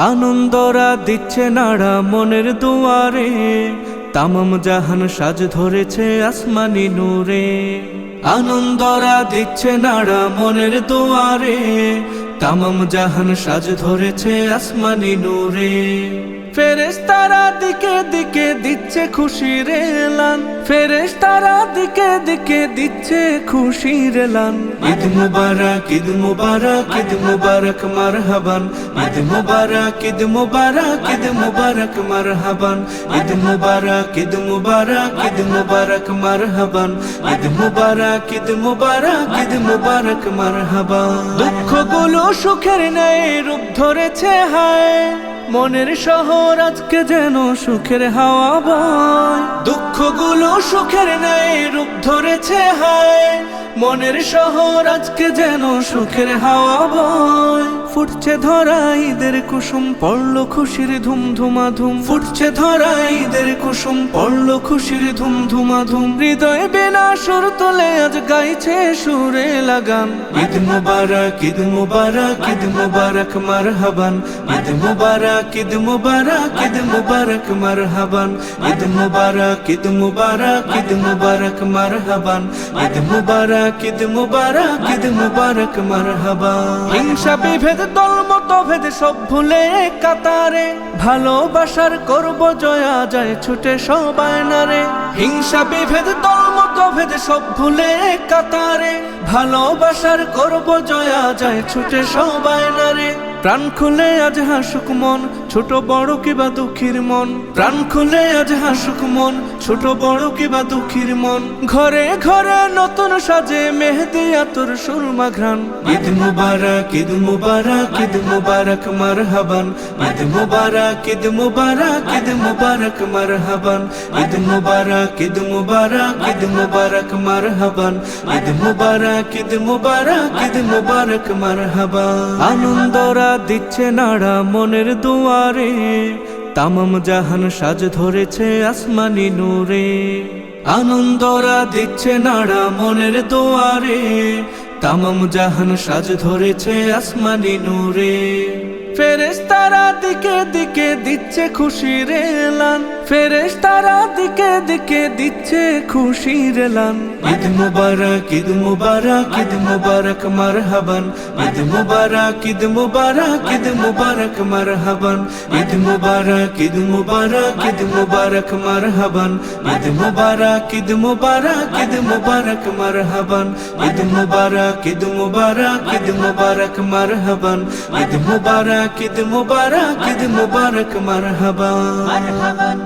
আনন্দরা দিচ্ছে নাড়া মনের দুয়ারে, তামাম জাহান সাজ ধরেছে আসমানি নূরে। আনন্দরা দিচ্ছে নাড়া মনের দুয়ারে, তামাম জাহান সাজ ধরেছে আসমানি নূরে। ফেরেশতারা দিকে দিকে দিচ্ছে খুশির এলান, ফেরেশতারা দিকে দিকে দিচ্ছে খুশির এলান। ঈদ মুবারক, ঈদ মুবারক, ঈদ মুবারক মারহাবান। ঈদ মুবারক, ঈদ মুবারক, ঈদ মুবারক মারহাবান। ঈদ মুবারক, ঈদ মুবারক, ঈদ মুবারক মারহাবান। ঈদ মুবারক, ঈদ মুবারক, ঈদ মুবারক মারহাবান। দুঃখগুলো সুখের ন্যায় রূপ ধরেছে হায়, মনের শহর আজকে যেন সুখের হাওয়া বয়। দুঃখগুলো সুখের ন্যায় রূপ ধরেছে হায়, মনের শহর আজকে যেন সুখের হাওয়া বয়। ফুটছে ধরা ঈদের কুসুম, পড়লো খুশির ধুম ধুমাধুম। ফুটছে ধরা ঈদের কুসুম, পড়লো খুশির ধুম ধুমাধুম। হৃদয় বেনা সুর তোলে আজ গাইছে সুরে লাগান। ঈদ মুবারক, ঈদ মুবারক, ঈদ মুবারক মারহাবান। ঈদ মুবারক, ঈদ মুবারক, ঈদ মুবারক মারহাবান। ঈদ মুবারক, ঈদ মুবারক, ঈদ মুবারক মারহাবান। ঈদ মুবারক, ঈদ মুবারক, ঈদ মুবারক মারহাবান। হিংসা বিভেদ দল মতভেদ সব ভুলে কাতারে, ভালোবাসার করব জয়া যায় ছুটে সবাই নারে। হিংসা বিভেদ দল মতভেদ সব ভুলে কাতারে, ভালোবাসার করব জয়া যায় ছুটে সবাই নারে। প্রাণ খুলে আজ হাসুক মন, ছোট বড় কিবা দুঃখীর মন। প্রাণ খুলে আজ হাসুক মন, ছোট বড় কিবা দুঃখীর মন। ঘরে ঘরে নতুন সাজে মেহেদি আতর সুরমা ঘ্রাণ। ঈদ মুবারক, ঈদ মুবারক, ঈদ মুবারক মারহাবান। ঈদ মুবারক, ঈদ মুবারক, ঈদ মুবারক মারহাবান। ঈদ মুবারক, ঈদ মুবারক, ঈদ মুবারক মারহাবান। ঈদ মুবারক, ঈদ মুবারক, ঈদ মুবারক মারহাবান। আনন্দরা দিচ্ছে নাড়া মনের দুয়ারে, তামাম জাহান সাজ ধরেছে আসমানি নূরে। আনন্দরা দিচ্ছে নাড়া মনের দুয়ারে, তামাম জাহান সাজ ধরেছে আসমানি নূরে। ফেরেশতারা দিকে দিকে দিচ্ছে খুশির এলান, ফেরেশতারা দিকে দিকে দিচ্ছে খুশির এলান। ঈদ মুবারক, ঈদ মুবারক, ঈদ মুবারক মারহাবান। ঈদ মুবারক, ঈদ মুবারক, ঈদ মুবারক মারহাবান। ঈদ মুবারক, ঈদ মুবারক, ঈদ মুবারক মারহাবান। ঈদ মুবারক, ঈদ মুবারক, ঈদ মুবারক মারহাবান। ঈদ মুবারক, ঈদ মুবারক, ঈদ মুবারক মারহাবান। ঈদ মুবারক, ঈদ মুবারক, ঈদ মুবারক মারহাবান।